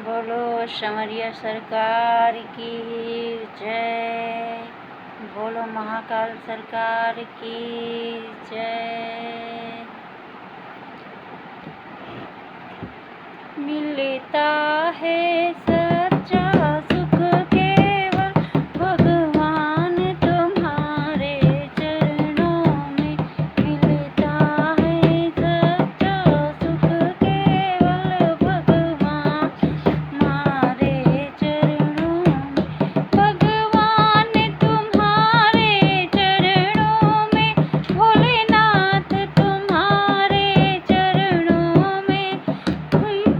बोलो समरिया सरकार की जय। बोलो महाकाल सरकार की जय। मिलता है सच्चा सुख केवल भगवान तुम्हारे चरणों में। मिलता है सच्चा सुख केवल भगवान हमारे चरणों में। भगवान तुम्हारे चरणों में, भोलेनाथ तुम्हारे चरणों में।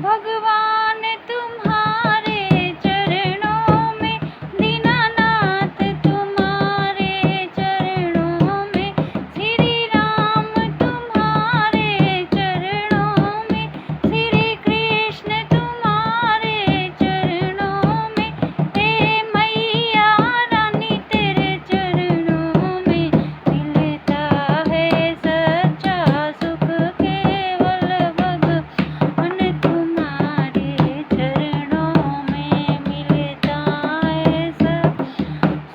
भगवान तुम्हारे चरणों में, दीनानाथ तुम्हारे चरणों में। श्री राम तुम्हारे चरणों में, श्री कृष्ण तुम्हारे चरणों में। हे मैया रानी तेरे चरणों में। मिलता है सच्चा सुख केवल भगवान तुम्हारे चरणों में। मिलता है सब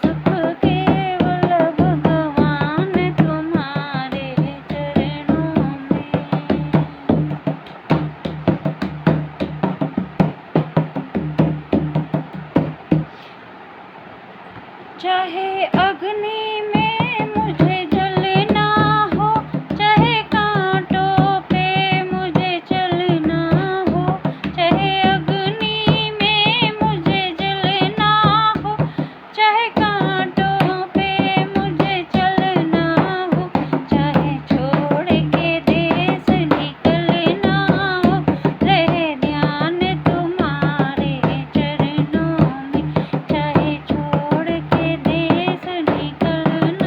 सुख केवल भगवान तुम्हारे चरणों में। चाहे अग्नि में मुझे जलना हो, चाहे कांटों पे मुझे चलना हो। चाहे अग्नि में मुझे जलना हो, चाहे कांटों पे मुझे चलना हो। चाहे छोड़ के देश निकलना हो, रहे ध्यान तुम्हारे चरणों में। चाहे छोड़ के देश निकलना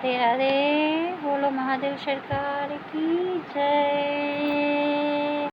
राधे राधे। बोलो महादेव सरकार की जय।